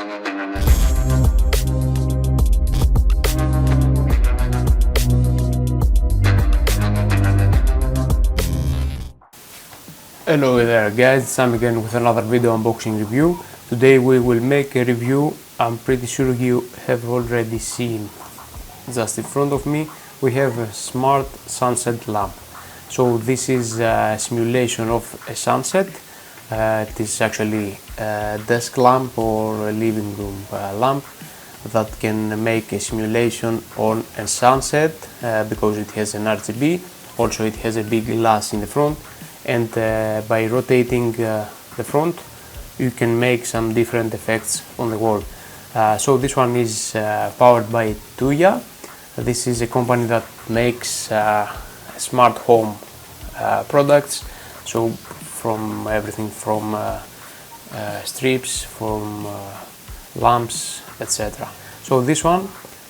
Hello there guys, Sam again with another video unboxing review. Today we will make a review I'm pretty sure you have already seen. Just in front of me we have a smart sunset lamp. So this is a simulation of a sunset. It is actually a desk lamp or a living room lamp that can make a simulation on a sunset because it has an RGB. Also it has a big glass in the front, and by rotating the front you can make some different effects on the wall. So this one is powered by Tuya. This is a company that makes smart home products, so from everything from strips, from lamps, etc. So this one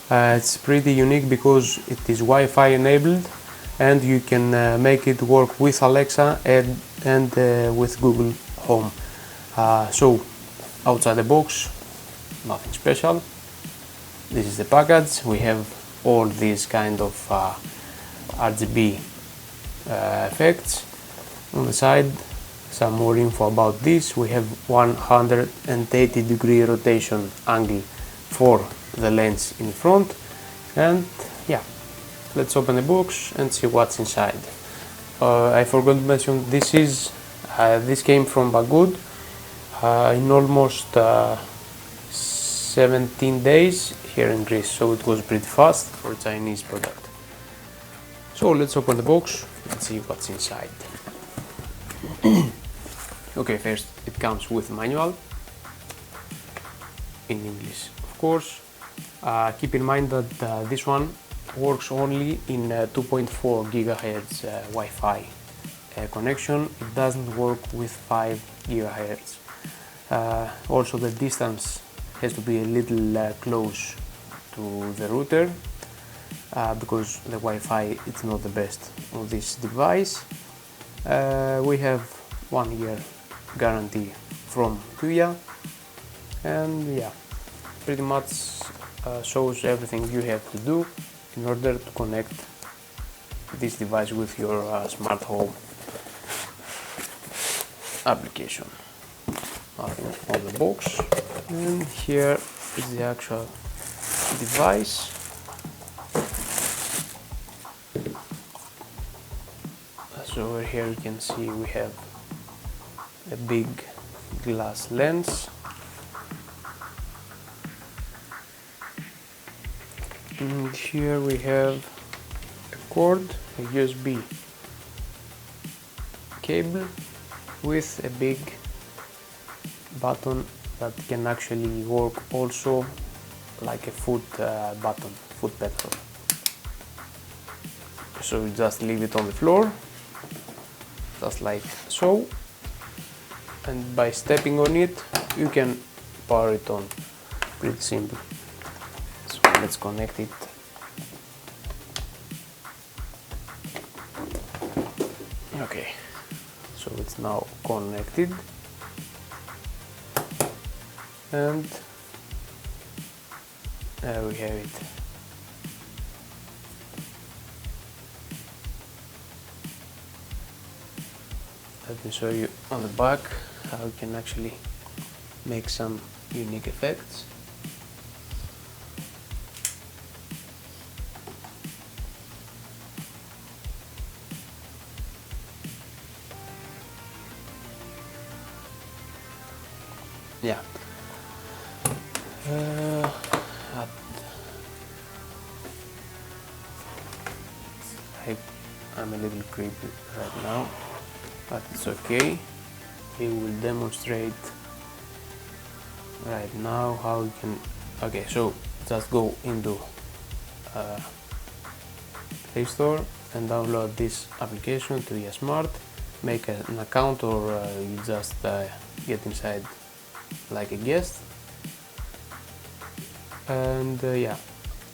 it's pretty unique because it is Wi-Fi enabled, and you can make it work with Alexa and with Google Home. So outside the box, nothing special. This is the package. We have all these kind of RGB effects. On the side, some more info about this. We have 180-degree rotation angle for the lens in front, and yeah, let's open the box and see what's inside. I forgot to mention this came from Bagud in almost 17 days here in Greece, so it was pretty fast for a Chinese product. So let's open the box and see what's inside. Okay, first it comes with manual in English, of course. Keep in mind that this one works only in 2.4 gigahertz Wi-Fi connection. It doesn't work with 5 gigahertz. Also the distance has to be a little close to the router because the Wi-Fi is not the best on this device. We have 1 year guarantee from Tuya, and yeah, pretty much shows everything you have to do in order to connect this device with your smart home application. Nothing on the box, and here is the actual device. So over here you can see we have a big glass lens, and here we have a cord, a USB cable with a big button that can actually work also like a foot button, foot pedal. So you just leave it on the floor, just like so, and by stepping on it you can power it on. Pretty simple. So let's connect it. Okay, so it's now connected, and there we have it. Let me show you on the back how you can actually make some unique effects. Yeah. I'm a little creepy right now, but it's okay. We will demonstrate right now how you can. Okay, so just go into Play Store and download this application, Tuya Smart. Make an account, or you just get inside like a guest, and yeah,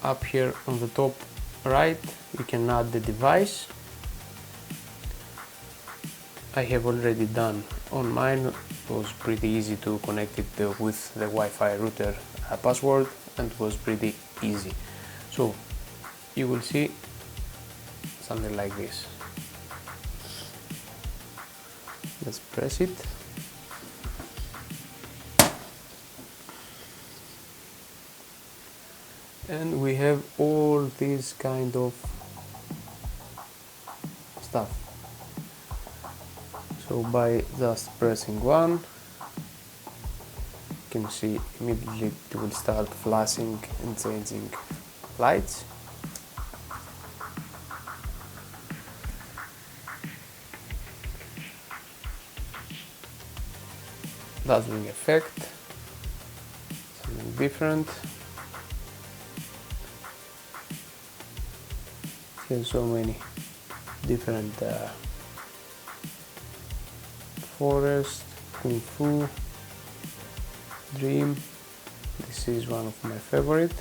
up here on the top right you can add the device, I have already done on mine. It was pretty easy to connect it with the Wi-Fi router password, and it was pretty easy. So you will see something like this. Let's press it. And we have all this kind of stuff. So by just pressing one, you can see immediately it will start flashing and changing lights. Dazzling effect, something different. There's so many different forest, kung fu, dream. This is one of my favorite.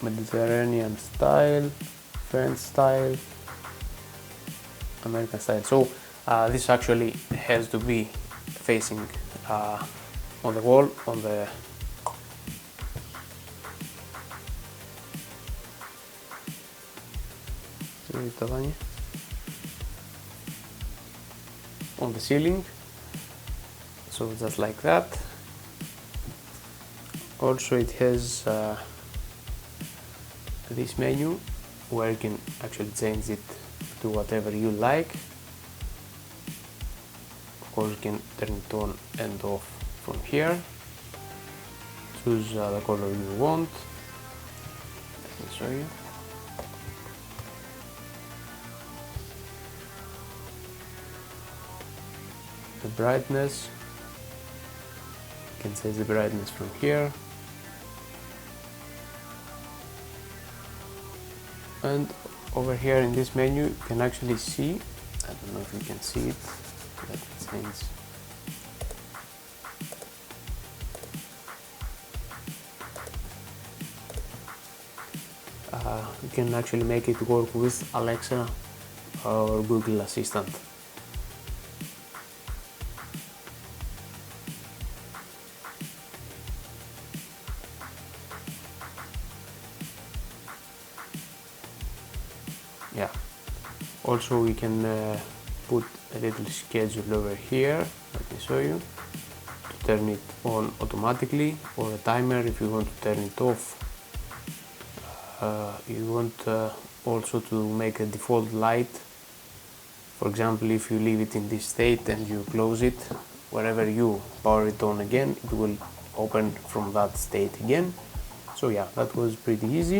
Mediterranean style, French style, American style. So this actually has to be facing on the wall, on the on the ceiling, so just like that. Also it has this menu where you can actually change it to whatever you like. Of course you can turn it on and off from here. Choose the color you want. Let me show you. The brightness, you can change the brightness from here, and over here in this menu you can actually see, I don't know if you can see it, let me change. You can actually make it work with Alexa or Google Assistant. Yeah, also we can put a little schedule over here. Let me show you, to turn it on automatically, or a timer if you want to turn it off. You want also to make a default light. For example, if you leave it in this state and you close it, wherever you power it on again, it will open from that state again. So yeah, that was pretty easy.